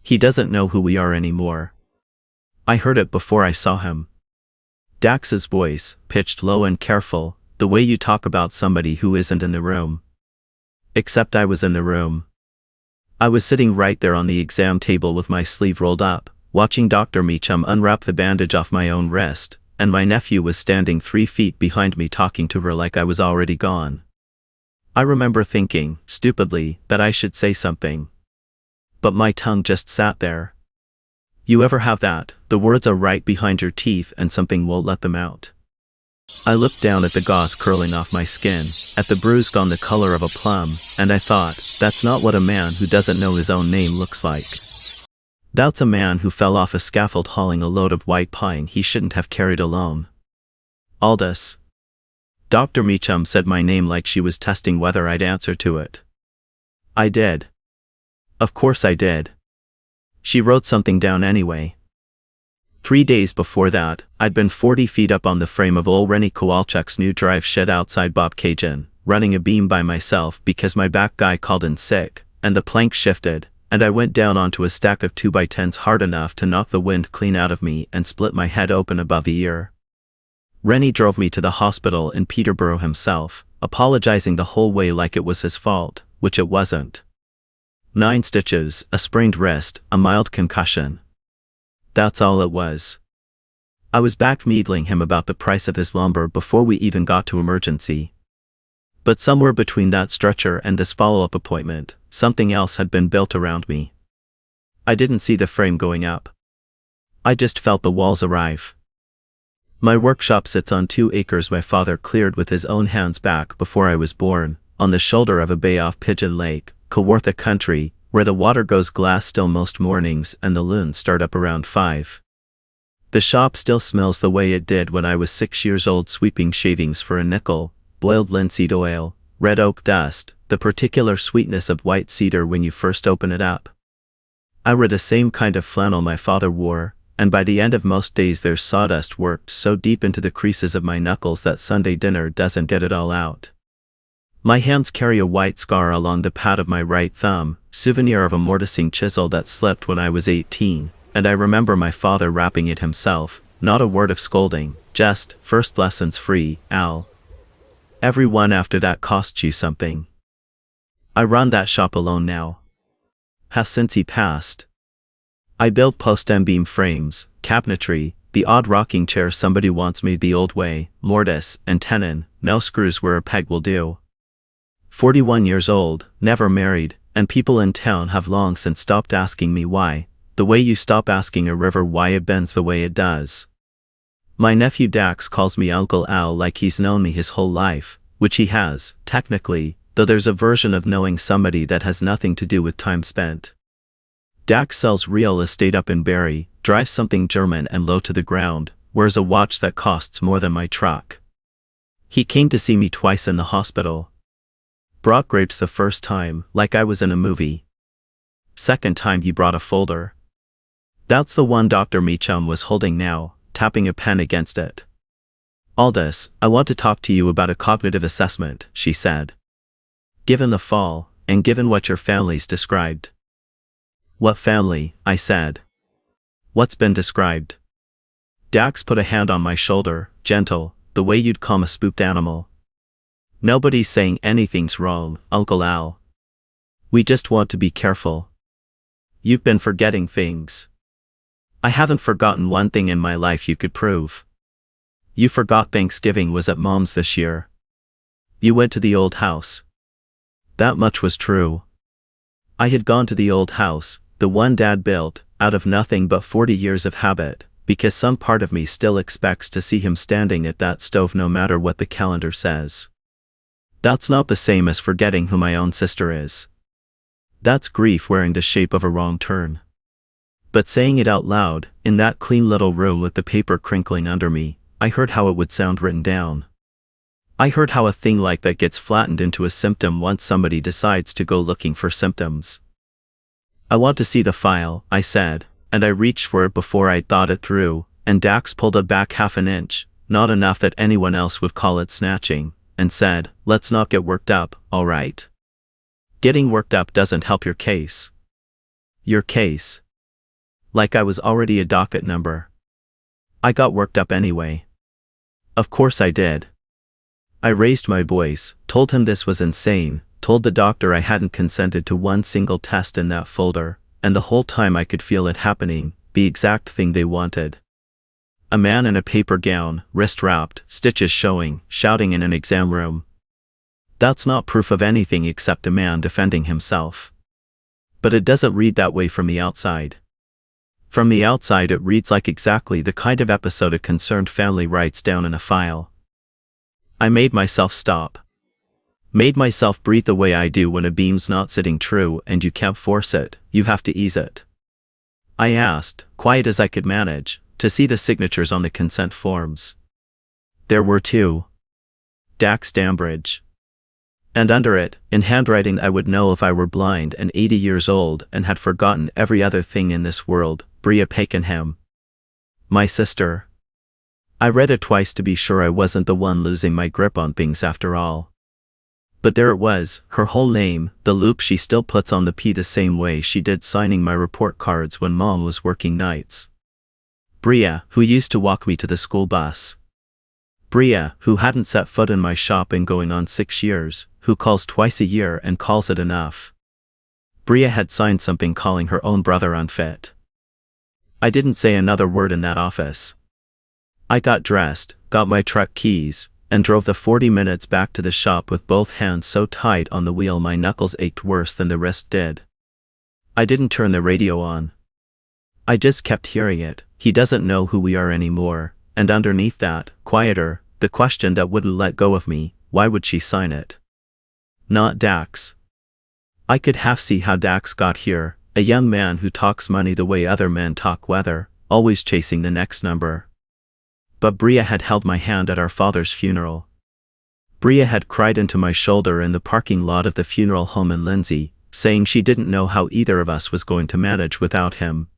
He doesn't know who we are anymore. I heard it before I saw him. Dax's voice, pitched low and careful, the way you talk about somebody who isn't in the room. Except I was in the room. I was sitting right there on the exam table with my sleeve rolled up, watching Dr. Meacham unwrap the bandage off my own wrist, and my nephew was standing 3 feet behind me talking to her like I was already gone. I remember thinking, stupidly, that I should say something. But my tongue just sat there. You ever have that? The words are right behind your teeth and something won't let them out. I looked down at the gauze curling off my skin, at the bruise gone the color of a plum, and I thought, that's not what a man who doesn't know his own name looks like. That's a man who fell off a scaffold hauling a load of white pine he shouldn't have carried alone. Aldous. Dr. Meacham said my name like she was testing whether I'd answer to it. I did. Of course I did. She wrote something down anyway. 3 days before that, I'd been 40 feet up on the frame of old Rennie Kowalczuk's new drive shed outside Bobcaygeon, running a beam by myself because my back guy called in sick, and the plank shifted, and I went down onto a stack of 2x10s hard enough to knock the wind clean out of me and split my head open above the ear. Rennie drove me to the hospital in Peterborough himself, apologizing the whole way like it was his fault, which it wasn't. 9 stitches, a sprained wrist, a mild concussion. That's all it was. I was back needling him about the price of his lumber before we even got to emergency. But somewhere between that stretcher and this follow-up appointment, something else had been built around me. I didn't see the frame going up. I just felt the walls arrive. My workshop sits on 2 acres my father cleared with his own hands back before I was born, on the shoulder of a bay off Pigeon Lake, Kawartha country, where the water goes glass still most mornings and the loons start up around 5. The shop still smells the way it did when I was 6 years old sweeping shavings for a nickel, boiled linseed oil, red oak dust, the particular sweetness of white cedar when you first open it up. I wear the same kind of flannel my father wore, and by the end of most days there's sawdust worked so deep into the creases of my knuckles that Sunday dinner doesn't get it all out. My hands carry a white scar along the pad of my right thumb, souvenir of a mortising chisel that slipped when I was 18, and I remember my father rapping it himself, not a word of scolding, just, first lessons free, Al. Every one after that costs you something. I run that shop alone now. Has since he passed. I build post and beam frames, cabinetry, the odd rocking chair somebody wants made the old way, mortise and tenon, no screws where a peg will do. 41 years old, never married, and people in town have long since stopped asking me why, the way you stop asking a river why it bends the way it does. My nephew Dax calls me Uncle Al like he's known me his whole life, which he has, technically, though there's a version of knowing somebody that has nothing to do with time spent. Dax sells real estate up in Barrie, drives something German and low to the ground, wears a watch that costs more than my truck. He came to see me twice in the hospital. Brought grapes the first time, like I was in a movie. Second time he brought a folder. That's the one Dr. Meacham was holding now, tapping a pen against it. Aldous, I want to talk to you about a cognitive assessment, she said. Given the fall, and given what your family's described. What family? I said. What's been described? Dax put a hand on my shoulder, gentle, the way you'd calm a spooked animal. Nobody's saying anything's wrong, Uncle Al. We just want to be careful. You've been forgetting things. I haven't forgotten one thing in my life you could prove. You forgot Thanksgiving was at Mom's this year. You went to the old house. That much was true. I had gone to the old house, the one Dad built, out of nothing but 40 years of habit, because some part of me still expects to see him standing at that stove no matter what the calendar says. That's not the same as forgetting who my own sister is. That's grief wearing the shape of a wrong turn. But saying it out loud, in that clean little room with the paper crinkling under me, I heard how it would sound written down. I heard how a thing like that gets flattened into a symptom once somebody decides to go looking for symptoms. I want to see the file, I said, and I reached for it before I'd thought it through, and Dax pulled it back half an inch, not enough that anyone else would call it snatching, and said, let's not get worked up, all right? Getting worked up doesn't help your case. Your case. Like I was already a docket number. I got worked up anyway. Of course I did. I raised my voice, told him this was insane, told the doctor I hadn't consented to one single test in that folder, and the whole time I could feel it happening, the exact thing they wanted. A man in a paper gown, wrist wrapped, stitches showing, shouting in an exam room. That's not proof of anything except a man defending himself. But it doesn't read that way from the outside. From the outside it reads like exactly the kind of episode a concerned family writes down in a file. I made myself stop. Made myself breathe the way I do when a beam's not sitting true and you can't force it, you have to ease it. I asked, quiet as I could manage, to see the signatures on the consent forms. There were 2. Dax Dambridge. And under it, in handwriting I would know if I were blind and 80 years old and had forgotten every other thing in this world, Bria Pakenham. My sister. I read it twice to be sure I wasn't the one losing my grip on things after all. But there it was, her whole name, the loop she still puts on the P the same way she did signing my report cards when Mom was working nights. Bria, who used to walk me to the school bus. Bria, who hadn't set foot in my shop in going on 6 years, who calls twice a year and calls it enough. Bria had signed something calling her own brother unfit. I didn't say another word in that office. I got dressed, got my truck keys, and drove the 40 minutes back to the shop with both hands so tight on the wheel my knuckles ached worse than the wrist did. I didn't turn the radio on. I just kept hearing it, he doesn't know who we are anymore, and underneath that, quieter, the question that wouldn't let go of me, why would she sign it? Not Dax. I could half see how Dax got here, a young man who talks money the way other men talk weather, always chasing the next number. But Bria had held my hand at our father's funeral. Bria had cried into my shoulder in the parking lot of the funeral home in Lindsay, saying she didn't know how either of us was going to manage without him.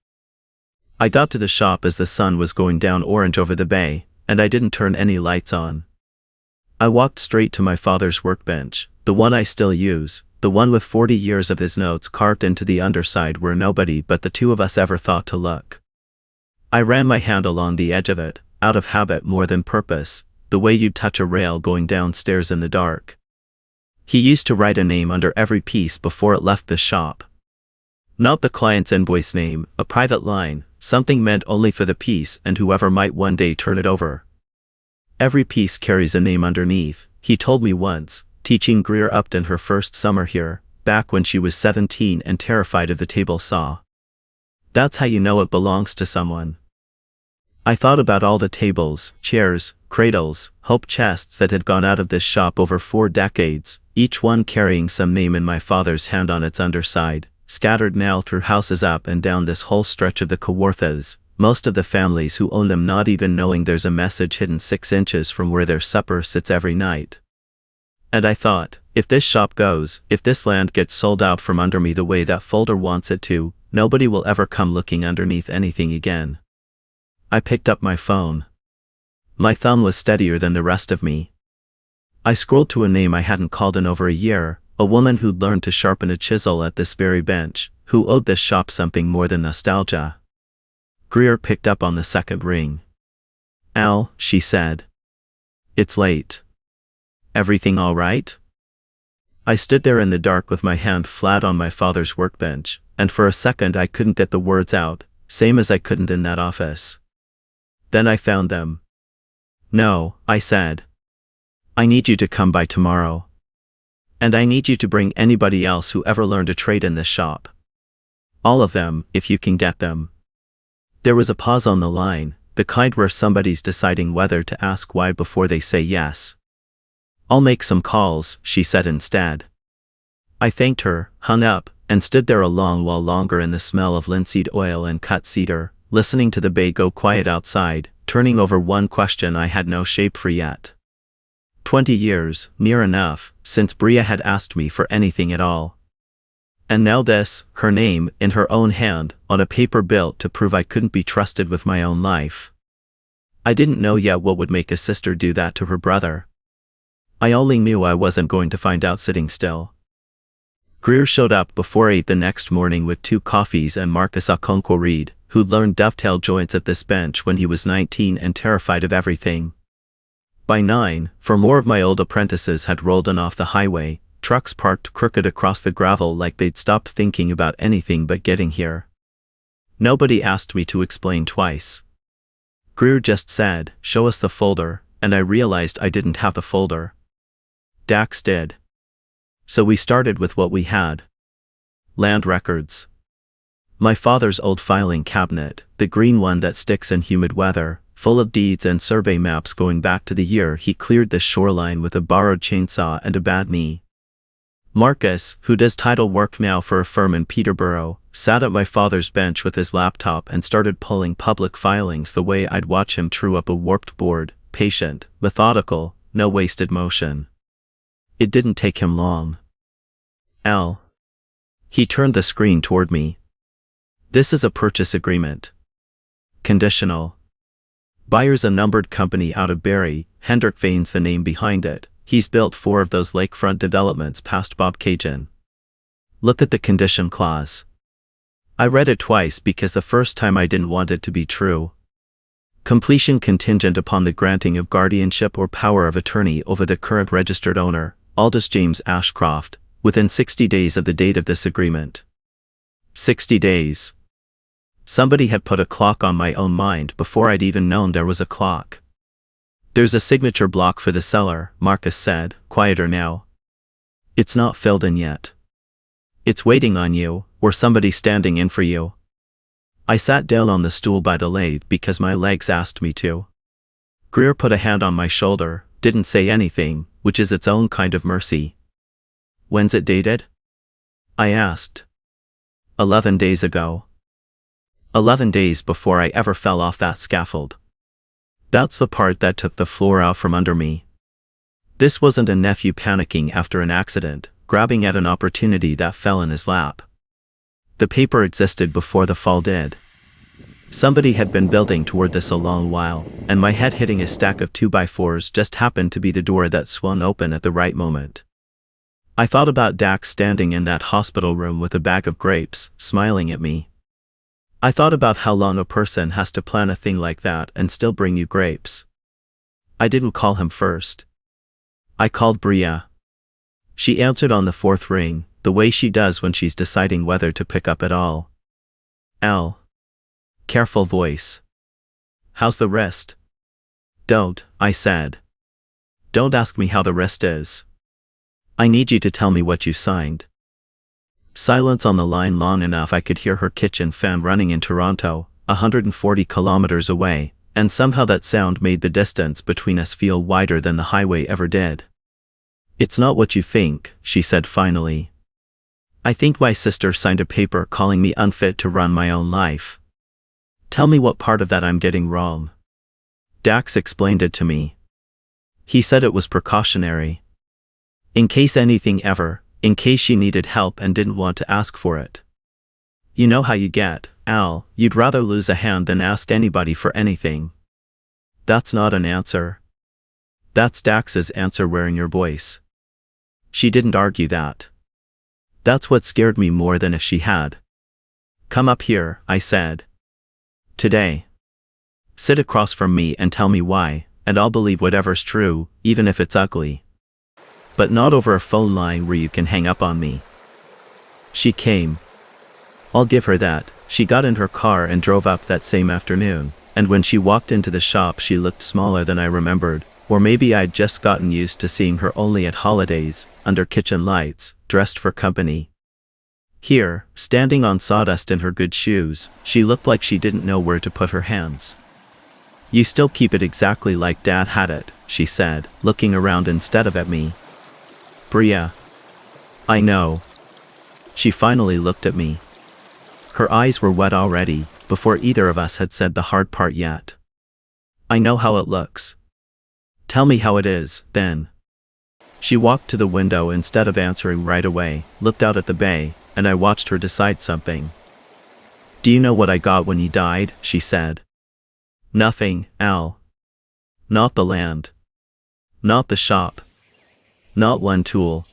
I got to the shop as the sun was going down orange over the bay, and I didn't turn any lights on. I walked straight to my father's workbench, the one I still use, the one with 40 years of his notes carved into the underside where nobody but the 2 of us ever thought to look. I ran my hand along the edge of it, out of habit more than purpose, the way you'd touch a rail going downstairs in the dark. He used to write a name under every piece before it left the shop. Not the client's invoice name, a private line, something meant only for the piece and whoever might one day turn it over. Every piece carries a name underneath, he told me once, teaching Greer Upton her first summer here, back when she was 17 and terrified of the table saw. That's how you know it belongs to someone. I thought about all the tables, chairs, cradles, hope chests that had gone out of this shop over 4 decades, each one carrying some name in my father's hand on its underside, scattered now through houses up and down this whole stretch of the Coworthas, most of the families who own them not even knowing there's a message hidden 6 inches from where their supper sits every night. And I thought, if this shop goes, if this land gets sold out from under me the way that folder wants it to, nobody will ever come looking underneath anything again. I picked up my phone. My thumb was steadier than the rest of me. I scrolled to a name I hadn't called in over a year, a woman who'd learned to sharpen a chisel at this very bench, who owed this shop something more than nostalgia. Greer picked up on the second ring. Al, she said. It's late. Everything all right? I stood there in the dark with my hand flat on my father's workbench, and for a second I couldn't get the words out, same as I couldn't in that office. Then I found them. No, I said. I need you to come by tomorrow. And I need you to bring anybody else who ever learned a trade in this shop. All of them, if you can get them. There was a pause on the line, the kind where somebody's deciding whether to ask why before they say yes. I'll make some calls, she said instead. I thanked her, hung up, and stood there a long while longer in the smell of linseed oil and cut cedar, listening to the bay go quiet outside, turning over one question I had no shape for yet. 20 years, near enough, since Bria had asked me for anything at all. And now this, her name, in her own hand, on a paper bill to prove I couldn't be trusted with my own life. I didn't know yet what would make a sister do that to her brother. I only knew I wasn't going to find out sitting still. Greer showed up before 8 the next morning with 2 coffees and Marcus Okonkwo Reed, who'd learned dovetail joints at this bench when he was 19 and terrified of everything. By 9, 4 more of my old apprentices had rolled in off the highway, trucks parked crooked across the gravel like they'd stopped thinking about anything but getting here. Nobody asked me to explain twice. Greer just said, "Show us the folder," and I realized I didn't have the folder. Dax did. So we started with what we had. Land records. My father's old filing cabinet, the green one that sticks in humid weather, full of deeds and survey maps going back to the year he cleared the shoreline with a borrowed chainsaw and a bad knee. Marcus, who does title work now for a firm in Peterborough, sat at my father's bench with his laptop and started pulling public filings the way I'd watch him true up a warped board, patient, methodical, no wasted motion. It didn't take him long. Al. He turned the screen toward me. This is a purchase agreement. Conditional. Buyer's a numbered company out of Barrie, Hendrik Vane's the name behind it. He's built 4 of those lakefront developments past Bob Cajun. Look at the condition clause. I read it twice because the first time I didn't want it to be true. Completion contingent upon the granting of guardianship or power of attorney over the current registered owner, Aldous James Ashcroft, within 60 days of the date of this agreement. 60 days. Somebody had put a clock on my own mind before I'd even known there was a clock. There's a signature block for the seller, Marcus said, quieter now. It's not filled in yet. It's waiting on you, or somebody standing in for you. I sat down on the stool by the lathe because my legs asked me to. Greer put a hand on my shoulder, didn't say anything, which is its own kind of mercy. When's it dated? I asked. 11 days ago. 11 days before I ever fell off that scaffold. That's the part that took the floor out from under me. This wasn't a nephew panicking after an accident, grabbing at an opportunity that fell in his lap. The paper existed before the fall did. Somebody had been building toward this a long while, and my head hitting a stack of 2x4s just happened to be the door that swung open at the right moment. I thought about Dax standing in that hospital room with a bag of grapes, smiling at me. I thought about how long a person has to plan a thing like that and still bring you grapes. I didn't call him first. I called Bria. She answered on the 4th ring, the way she does when she's deciding whether to pick up at all. Al. Careful voice. How's the wrist? Don't, I said. Don't ask me how the wrist is. I need you to tell me what you signed. Silence on the line long enough I could hear her kitchen fan running in Toronto, 140 kilometers away, and somehow that sound made the distance between us feel wider than the highway ever did. It's not what you think, she said finally. I think my sister signed a paper calling me unfit to run my own life. Tell me what part of that I'm getting wrong. Dax explained it to me. He said it was precautionary. In case anything ever, in case she needed help and didn't want to ask for it. You know how you get, Al, you'd rather lose a hand than ask anybody for anything. That's not an answer. That's Dax's answer wearing your voice. She didn't argue that. That's what scared me more than if she had. Come up here, I said. Today. Sit across from me and tell me why, and I'll believe whatever's true, even if it's ugly. But not over a phone line where you can hang up on me. She came. I'll give her that. She got in her car and drove up that same afternoon, and when she walked into the shop she looked smaller than I remembered, or maybe I'd just gotten used to seeing her only at holidays, under kitchen lights, dressed for company. Here, standing on sawdust in her good shoes, she looked like she didn't know where to put her hands. You still keep it exactly like Dad had it, she said, looking around instead of at me. Bria. I know. She finally looked at me. Her eyes were wet already, before either of us had said the hard part yet. I know how it looks. Tell me how it is, then. She walked to the window instead of answering right away, looked out at the bay, and I watched her decide something. Do you know what I got when he died? She said. Nothing, Al. Not the land. Not the shop. Not one tool.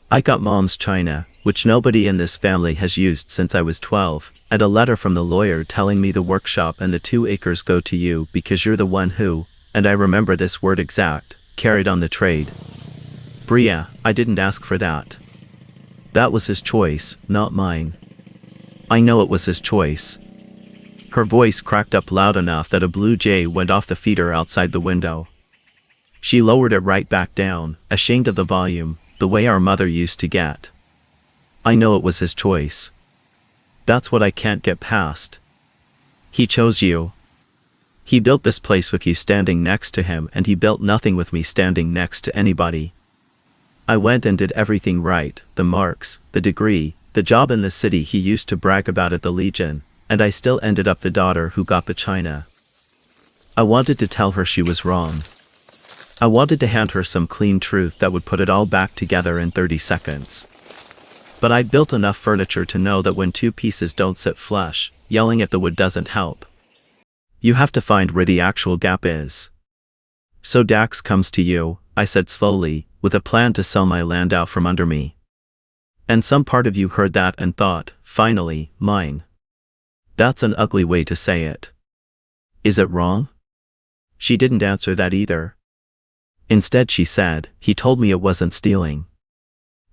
I got Mom's china, which nobody in this family has used since I was 12, And a letter from the lawyer telling me the workshop and the 2 acres go to you because you're the one who, and I remember this word exact, carried on the trade. Bria, I didn't ask for that. That was his choice, not mine. I know it was his choice. Her voice cracked up loud enough that a blue jay went off the feeder outside the window. She lowered it right back down, ashamed of the volume, the way our mother used to get. I know it was his choice. That's what I can't get past. He chose you. He built this place with you standing next to him, and he built nothing with me standing next to anybody. I went and did everything right, the marks, the degree, the job in the city he used to brag about at the Legion, and I still ended up the daughter who got the china. I wanted to tell her she was wrong. I wanted to hand her some clean truth that would put it all back together in 30 seconds. But I'd built enough furniture to know that when 2 pieces don't sit flush, yelling at the wood doesn't help. You have to find where the actual gap is. So Dax comes to you, I said slowly, with a plan to sell my land out from under me. And some part of you heard that and thought, finally, mine. That's an ugly way to say it. Is it wrong? She didn't answer that either. Instead she said, he told me it wasn't stealing.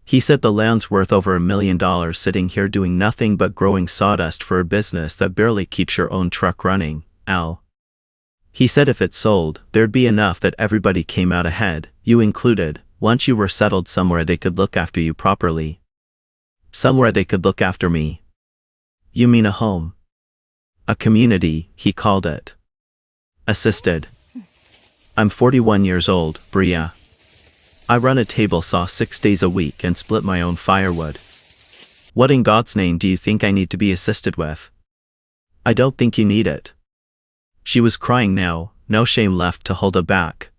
He said the land's worth over $1 million sitting here doing nothing but growing sawdust for a business that barely keeps your own truck running, Al. He said if it sold, there'd be enough that everybody came out ahead, you included, once you were settled somewhere they could look after you properly. Somewhere they could look after me. You mean a home? A community, he called it. Assisted. I'm 41 years old, Bria. I run a table saw 6 days a week and split my own firewood. What in God's name do you think I need to be assisted with? I don't think you need it. She was crying now, no shame left to hold her back.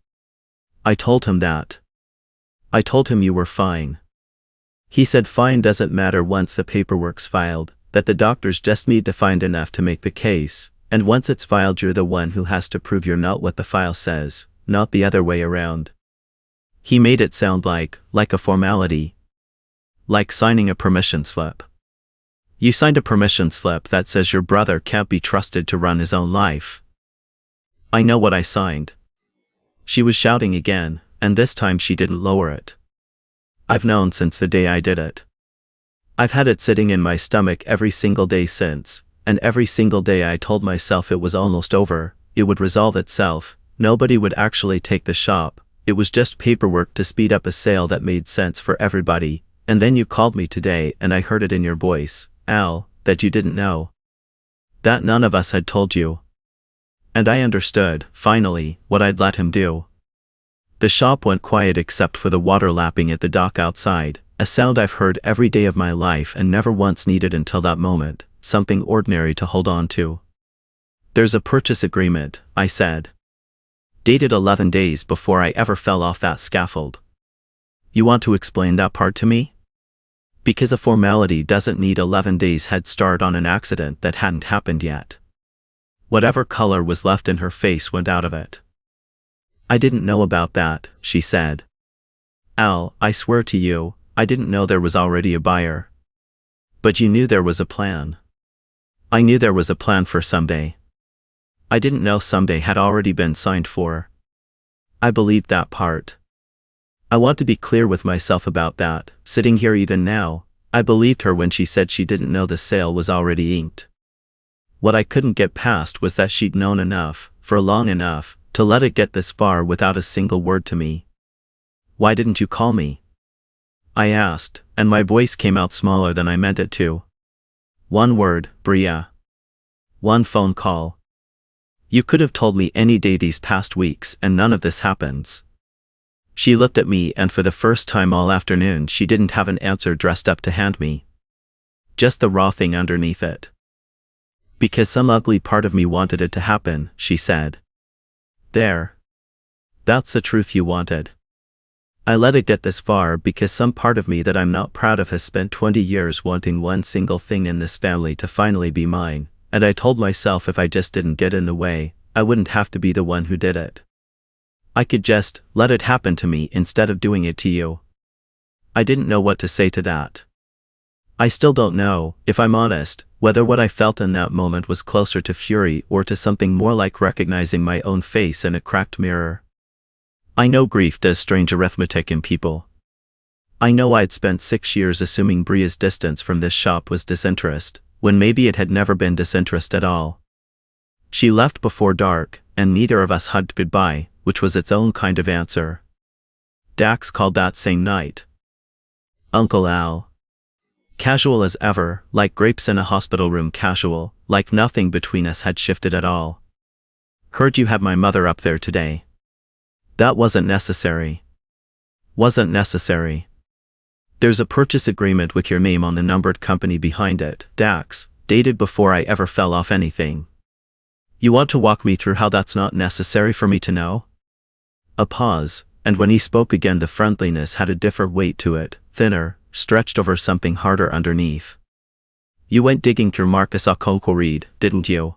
I told him that. I told him you were fine. He said fine doesn't matter once the paperwork's filed, that the doctors just need to find enough to make the case, and once it's filed you're the one who has to prove you're not what the file says, not the other way around. He made it sound like a formality. Like signing a permission slip. You signed a permission slip that says your brother can't be trusted to run his own life. I know what I signed. She was shouting again, and this time she didn't lower it. I've known since the day I did it. I've had it sitting in my stomach every single day since, and every single day I told myself it was almost over, it would resolve itself, nobody would actually take the shop, it was just paperwork to speed up a sale that made sense for everybody, and then you called me today and I heard it in your voice, Al, that you didn't know. That none of us had told you. And I understood, finally, what I'd let him do. The shop went quiet except for the water lapping at the dock outside, a sound I've heard every day of my life and never once needed until that moment, something ordinary to hold on to. There's a purchase agreement, I said. Dated 11 days before I ever fell off that scaffold. You want to explain that part to me? Because a formality doesn't need 11 days head start on an accident that hadn't happened yet. Whatever color was left in her face went out of it. I didn't know about that, she said. Al, I swear to you, I didn't know there was already a buyer. But you knew there was a plan. I knew there was a plan for someday. I didn't know someday had already been signed for. I believed that part. I want to be clear with myself about that, sitting here even now, I believed her when she said she didn't know the sale was already inked. What I couldn't get past was that she'd known enough, for long enough, to let it get this far without a single word to me. Why didn't you call me? I asked, and my voice came out smaller than I meant it to. One word, Bria. One phone call. You could have told me any day these past weeks and none of this happens. She looked at me and for the first time all afternoon she didn't have an answer dressed up to hand me. Just the raw thing underneath it. Because some ugly part of me wanted it to happen, she said. There. That's the truth you wanted. I let it get this far because some part of me that I'm not proud of has spent 20 years wanting one single thing in this family to finally be mine, and I told myself if I just didn't get in the way, I wouldn't have to be the one who did it. I could just let it happen to me instead of doing it to you. I didn't know what to say to that. I still don't know, if I'm honest, whether what I felt in that moment was closer to fury or to something more like recognizing my own face in a cracked mirror. I know grief does strange arithmetic in people. I know I'd spent 6 years assuming Bria's distance from this shop was disinterest, when maybe it had never been disinterest at all. She left before dark, and neither of us hugged goodbye, which was its own kind of answer. Dax called that same night Uncle Al. Casual as ever, like grapes in a hospital room casual, like nothing between us had shifted at all. Heard you had my mother up there today. That wasn't necessary. Wasn't necessary. There's a purchase agreement with your name on the numbered company behind it, Dax, dated before I ever fell off anything. You want to walk me through how that's not necessary for me to know? A pause, and when he spoke again the friendliness had a different weight to it, thinner, stretched over something harder underneath. You went digging through Marcus Reed, didn't you?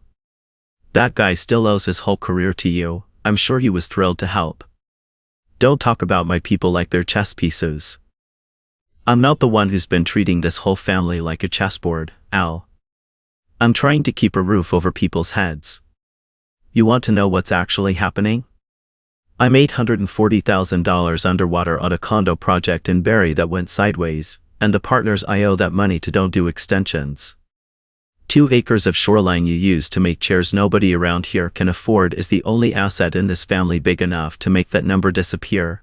That guy still owes his whole career to you. I'm sure he was thrilled to help. Don't talk about my people like they're chess pieces. I'm not the one who's been treating this whole family like a chessboard, Al. I'm trying to keep a roof over people's heads. You want to know what's actually happening? I'm $840,000 underwater on a condo project in Barrie that went sideways, and the partners I owe that money to don't do extensions. 2 acres of shoreline you use to make chairs nobody around here can afford is the only asset in this family big enough to make that number disappear.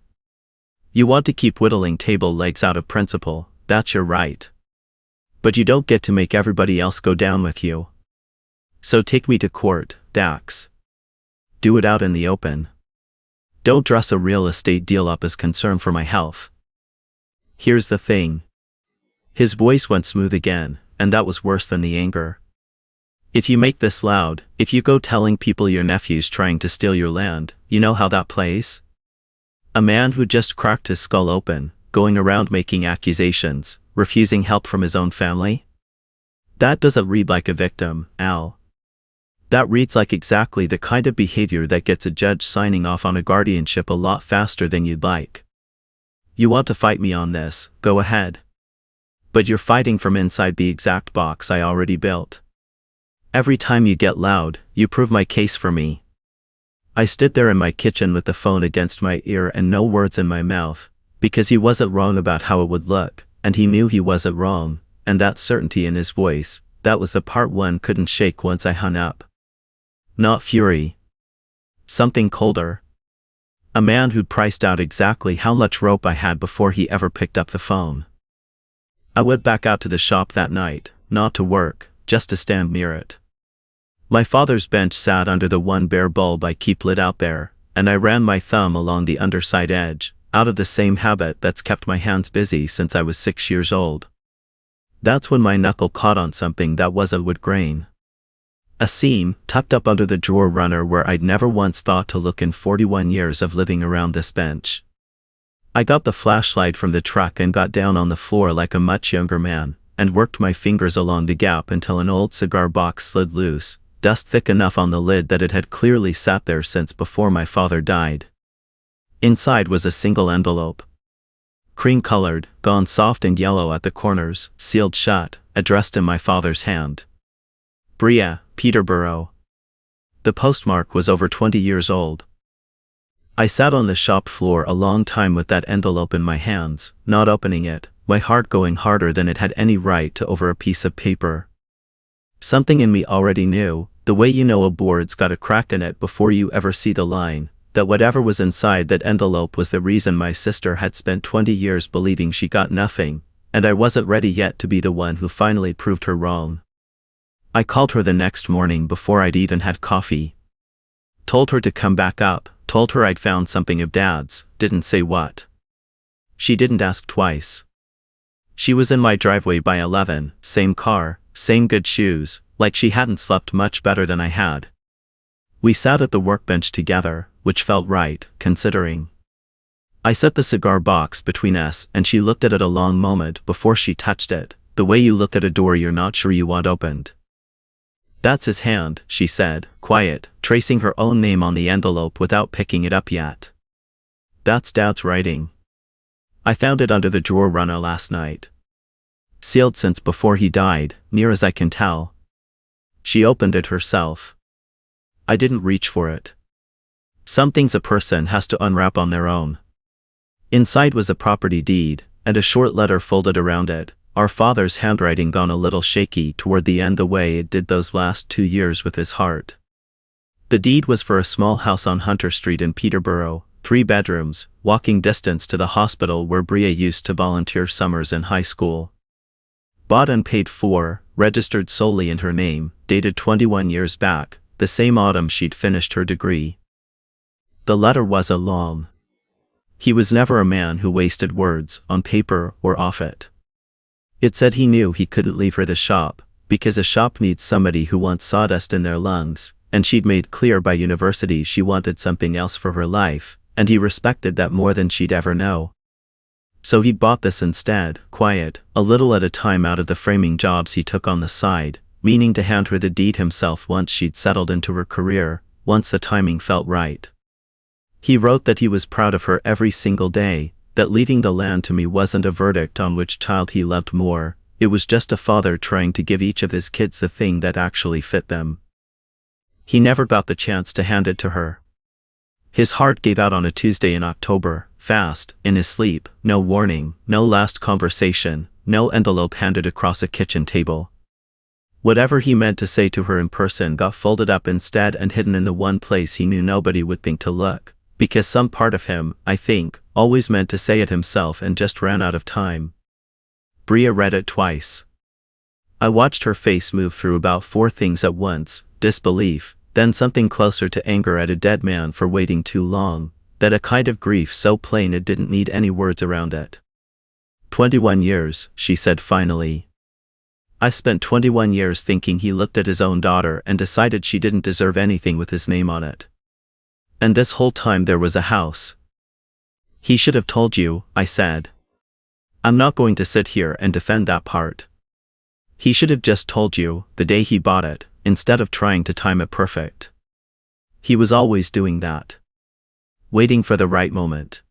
You want to keep whittling table legs out of principle, that's your right. But you don't get to make everybody else go down with you. So take me to court, Dax. Do it out in the open. Don't dress a real estate deal up as concern for my health. Here's the thing. His voice went smooth again, and that was worse than the anger. If you make this loud, if you go telling people your nephew's trying to steal your land, you know how that plays? A man who just cracked his skull open, going around making accusations, refusing help from his own family? That doesn't read like a victim, Al. That reads like exactly the kind of behavior that gets a judge signing off on a guardianship a lot faster than you'd like. You want to fight me on this, go ahead. But you're fighting from inside the exact box I already built. Every time you get loud, you prove my case for me. I stood there in my kitchen with the phone against my ear and no words in my mouth, because he wasn't wrong about how it would look, and he knew he wasn't wrong, and that certainty in his voice, that was the part one couldn't shake once I hung up. Not fury. Something colder. A man who'd priced out exactly how much rope I had before he ever picked up the phone. I went back out to the shop that night, not to work, just to stand near it. My father's bench sat under the one bare bulb I keep lit out there, and I ran my thumb along the underside edge, out of the same habit that's kept my hands busy since I was 6 years old. That's when my knuckle caught on something that was a wood grain. A seam, tucked up under the drawer runner where I'd never once thought to look in 41 years of living around this bench. I got the flashlight from the truck and got down on the floor like a much younger man, and worked my fingers along the gap until an old cigar box slid loose, dust thick enough on the lid that it had clearly sat there since before my father died. Inside was a single envelope. Cream-colored, gone soft and yellow at the corners, sealed shut, addressed in my father's hand. Bria, Peterborough. The postmark was over 20 years old. I sat on the shop floor a long time with that envelope in my hands, not opening it, my heart going harder than it had any right to over a piece of paper. Something in me already knew, the way you know a board's got a crack in it before you ever see the line, that whatever was inside that envelope was the reason my sister had spent 20 years believing she got nothing, and I wasn't ready yet to be the one who finally proved her wrong. I called her the next morning before I'd even had coffee. Told her to come back up, told her I'd found something of Dad's, didn't say what. She didn't ask twice. She was in my driveway by 11, same car, same good shoes, like she hadn't slept much better than I had. We sat at the workbench together, which felt right, considering. I set the cigar box between us and she looked at it a long moment before she touched it, the way you look at a door you're not sure you want opened. That's his hand, she said, quiet, tracing her own name on the envelope without picking it up yet. That's Dad's writing. I found it under the drawer runner last night. Sealed since before he died, near as I can tell. She opened it herself. I didn't reach for it. Some things a person has to unwrap on their own. Inside was a property deed, and a short letter folded around it, our father's handwriting gone a little shaky toward the end the way it did those last 2 years with his heart. The deed was for a small house on Hunter Street in Peterborough, 3 bedrooms, walking distance to the hospital where Bria used to volunteer summers in high school. Bought and paid for, registered solely in her name, dated 21 years back, the same autumn she'd finished her degree. The letter was a long. He was never a man who wasted words, on paper or off it. It said he knew he couldn't leave her the shop, because a shop needs somebody who wants sawdust in their lungs, and she'd made clear by university she wanted something else for her life, and he respected that more than she'd ever know. So he'd bought this instead, quiet, a little at a time out of the framing jobs he took on the side, meaning to hand her the deed himself once she'd settled into her career, once the timing felt right. He wrote that he was proud of her every single day, that leaving the land to me wasn't a verdict on which child he loved more, it was just a father trying to give each of his kids the thing that actually fit them. He never got the chance to hand it to her. His heart gave out on a Tuesday in October, fast, in his sleep, no warning, no last conversation, no envelope handed across a kitchen table. Whatever he meant to say to her in person got folded up instead and hidden in the one place he knew nobody would think to look, because some part of him, I think, always meant to say it himself and just ran out of time. Bria read it twice. I watched her face move through about 4 things at once, disbelief, then something closer to anger at a dead man for waiting too long, that a kind of grief so plain it didn't need any words around it. 21 years, she said finally. I spent 21 years thinking he looked at his own daughter and decided she didn't deserve anything with his name on it. And this whole time there was a house. He should have told you, I said. I'm not going to sit here and defend that part. He should have just told you, the day he bought it, instead of trying to time it perfect. He was always doing that. Waiting for the right moment.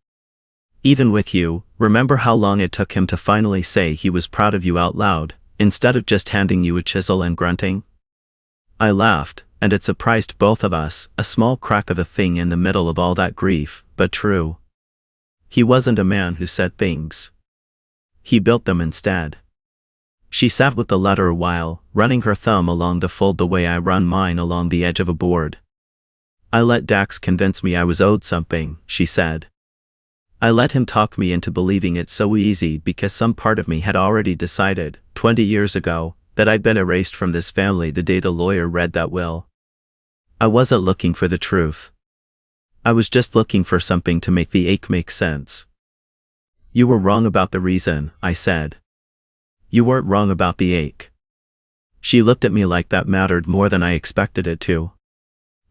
Even with you, remember how long it took him to finally say he was proud of you out loud, instead of just handing you a chisel and grunting? I laughed, and it surprised both of us, a small crack of a thing in the middle of all that grief, but true. He wasn't a man who said things. He built them instead. She sat with the letter a while, running her thumb along the fold the way I run mine along the edge of a board. I let Dax convince me I was owed something, she said. I let him talk me into believing it so easy because some part of me had already decided, 20 years ago, that I'd been erased from this family the day the lawyer read that will. I wasn't looking for the truth. I was just looking for something to make the ache make sense. You were wrong about the reason, I said. You weren't wrong about the ache. She looked at me like that mattered more than I expected it to.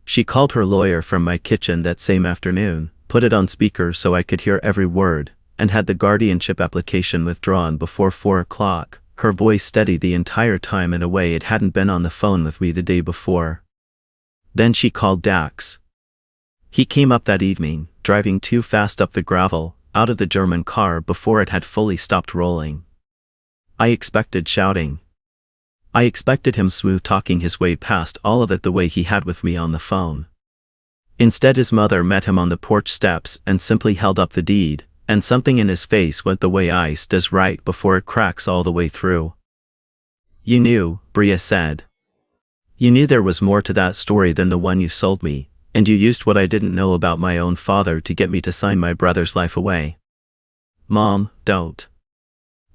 She called her lawyer from my kitchen that same afternoon, put it on speaker so I could hear every word, and had the guardianship application withdrawn before 4 o'clock, her voice steady the entire time in a way it hadn't been on the phone with me the day before. Then she called Dax. He came up that evening, driving too fast up the gravel, out of the German car before it had fully stopped rolling. I expected shouting. I expected him smooth-talking his way past all of it the way he had with me on the phone. Instead his mother met him on the porch steps and simply held up the deed, and something in his face went the way ice does right before it cracks all the way through. You knew, Bria said. You knew there was more to that story than the one you sold me, and you used what I didn't know about my own father to get me to sign my brother's life away. Mom, don't.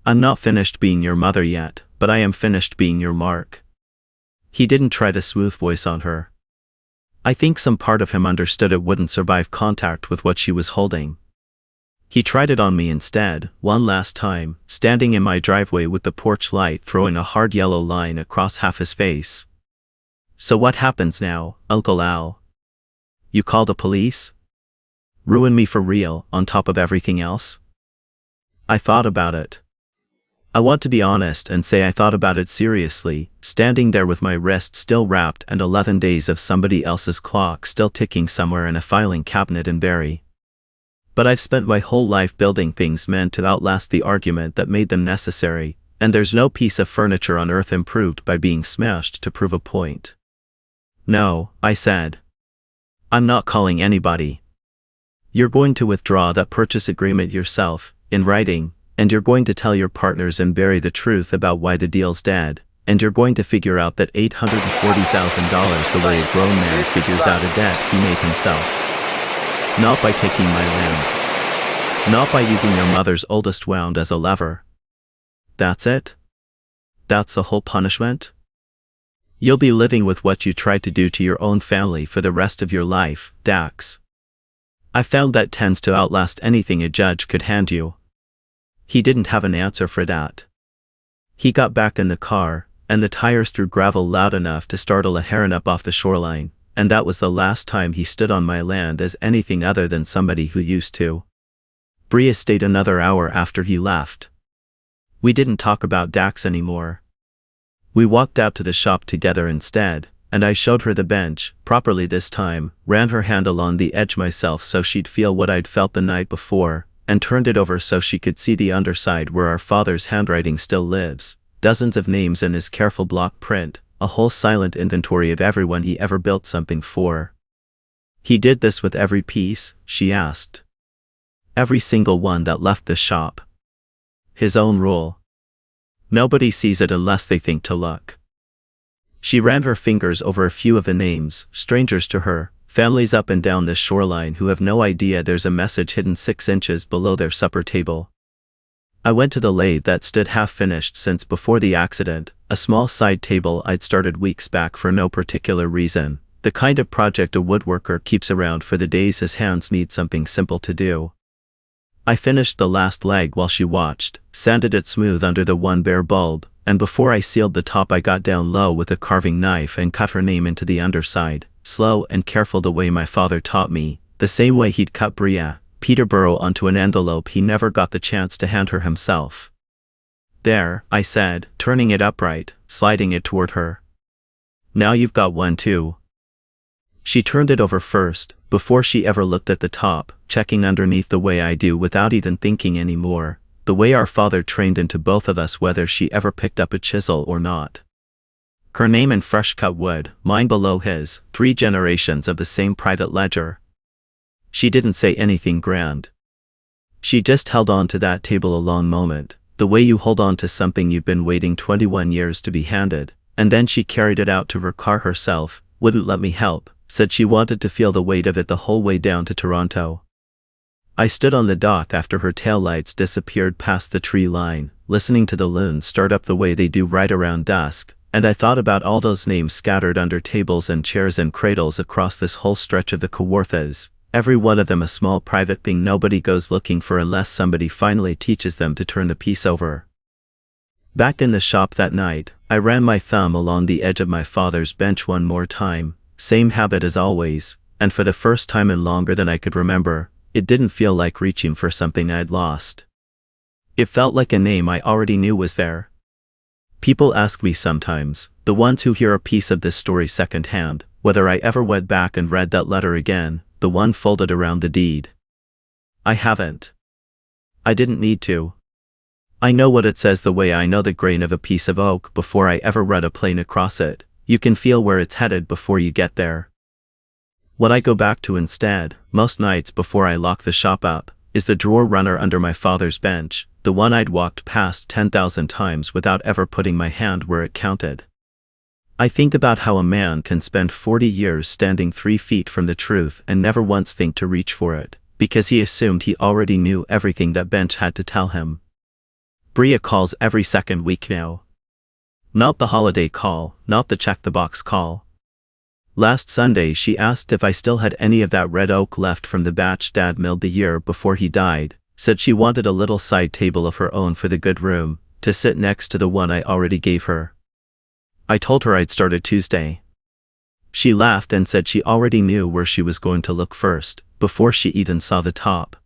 I'm not finished being your mother yet, but I am finished being your Mark. He didn't try the smooth voice on her. I think some part of him understood it wouldn't survive contact with what she was holding. He tried it on me instead, one last time, standing in my driveway with the porch light throwing a hard yellow line across half his face. So what happens now, Uncle Al? You call the police? Ruin me for real, on top of everything else? I thought about it. I want to be honest and say I thought about it seriously, standing there with my wrist still wrapped and 11 days of somebody else's clock still ticking somewhere in a filing cabinet in Barrie. But I've spent my whole life building things meant to outlast the argument that made them necessary, and there's no piece of furniture on earth improved by being smashed to prove a point. No, I said. I'm not calling anybody. You're going to withdraw that purchase agreement yourself, in writing, and you're going to tell your partners and bury the truth about why the deal's dead, and you're going to figure out that $840,000 the way a grown man figures out a debt he made himself. Not by taking my land. Not by using your mother's oldest wound as a lever. That's it? That's the whole punishment? You'll be living with what you tried to do to your own family for the rest of your life, Dax. I found that tends to outlast anything a judge could hand you. He didn't have an answer for that. He got back in the car, and the tires threw gravel loud enough to startle a heron up off the shoreline, and that was the last time he stood on my land as anything other than somebody who used to. Bria stayed another hour after he left. We didn't talk about Dax anymore. We walked out to the shop together instead, and I showed her the bench, properly this time, ran her hand along the edge myself so she'd feel what I'd felt the night before, and turned it over so she could see the underside where our father's handwriting still lives, dozens of names in his careful block print, a whole silent inventory of everyone he ever built something for. He did this with every piece, she asked. Every single one that left the shop. His own rule. Nobody sees it unless they think to look. She ran her fingers over a few of the names, strangers to her, families up and down this shoreline who have no idea there's a message hidden 6 inches below their supper table. I went to the lathe that stood half-finished since before the accident, a small side table I'd started weeks back for no particular reason, the kind of project a woodworker keeps around for the days his hands need something simple to do. I finished the last leg while she watched, sanded it smooth under the one bare bulb, and before I sealed the top I got down low with a carving knife and cut her name into the underside, slow and careful the way my father taught me, the same way he'd cut Bria, Peterborough onto an envelope he never got the chance to hand her himself. There, I said, turning it upright, sliding it toward her. Now you've got one too. She turned it over first, before she ever looked at the top, checking underneath the way I do without even thinking anymore, the way our father trained into both of us whether she ever picked up a chisel or not. Her name in fresh-cut wood, mine below his, 3 generations of the same private ledger. She didn't say anything grand. She just held on to that table a long moment, the way you hold on to something you've been waiting 21 years to be handed, and then she carried it out to her car herself, wouldn't let me help, said she wanted to feel the weight of it the whole way down to Toronto. I stood on the dock after her taillights disappeared past the tree line, listening to the loons start up the way they do right around dusk, and I thought about all those names scattered under tables and chairs and cradles across this whole stretch of the Kawarthas, every one of them a small private thing nobody goes looking for unless somebody finally teaches them to turn the piece over. Back in the shop that night, I ran my thumb along the edge of my father's bench one more time, same habit as always, and for the first time in longer than I could remember, it didn't feel like reaching for something I'd lost. It felt like a name I already knew was there. People ask me sometimes, the ones who hear a piece of this story secondhand, whether I ever went back and read that letter again, the one folded around the deed. I haven't. I didn't need to. I know what it says the way I know the grain of a piece of oak before I ever read a plane across it. You can feel where it's headed before you get there. What I go back to instead, most nights before I lock the shop up, is the drawer runner under my father's bench, the one I'd walked past 10,000 times without ever putting my hand where it counted. I think about how a man can spend 40 years standing 3 feet from the truth and never once think to reach for it, because he assumed he already knew everything that bench had to tell him. Bria calls every second week now. Not the holiday call, not the check-the-box call. Last Sunday she asked if I still had any of that red oak left from the batch Dad milled the year before he died, said she wanted a little side table of her own for the good room, to sit next to the one I already gave her. I told her I'd started Tuesday. She laughed and said she already knew where she was going to look first, before she even saw the top.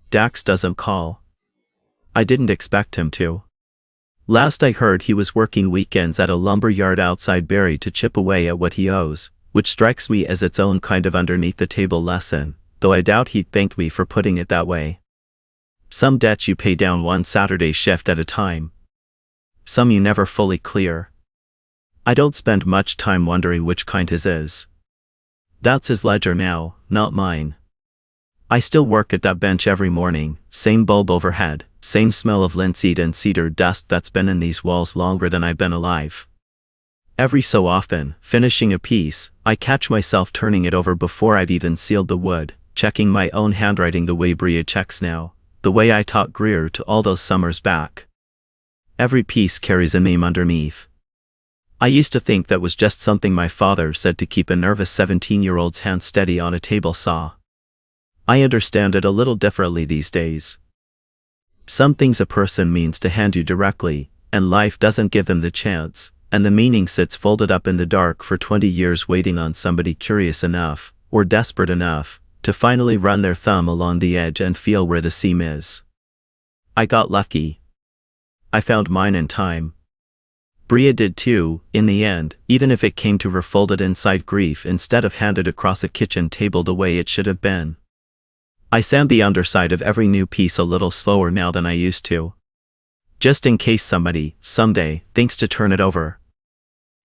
Dax doesn't call. I didn't expect him to. Last I heard he was working weekends at a lumber yard outside Barrie to chip away at what he owes, which strikes me as its own kind of underneath-the-table lesson, though I doubt he'd thank me for putting it that way. Some debts you pay down one Saturday shift at a time. some you never fully clear. I don't spend much time wondering which kind his is. That's his ledger now, not mine. I still work at that bench every morning, same bulb overhead, same smell of linseed and cedar dust that's been in these walls longer than I've been alive. Every so often, finishing a piece, I catch myself turning it over before I've even sealed the wood, checking my own handwriting the way Bria checks now, the way I taught Greer to all those summers back. Every piece carries a name underneath. I used to think that was just something my father said to keep a nervous 17-year-old's hand steady on a table saw. I understand it a little differently these days. Some things a person means to hand you directly, and life doesn't give them the chance, and the meaning sits folded up in the dark for 20 years waiting on somebody curious enough, or desperate enough, to finally run their thumb along the edge and feel where the seam is. I got lucky. I found mine in time. Bria did too, in the end, even if it came to her folded inside grief instead of handed across a kitchen table the way it should have been. I sand the underside of every new piece a little slower now than I used to. Just in case somebody, someday, thinks to turn it over.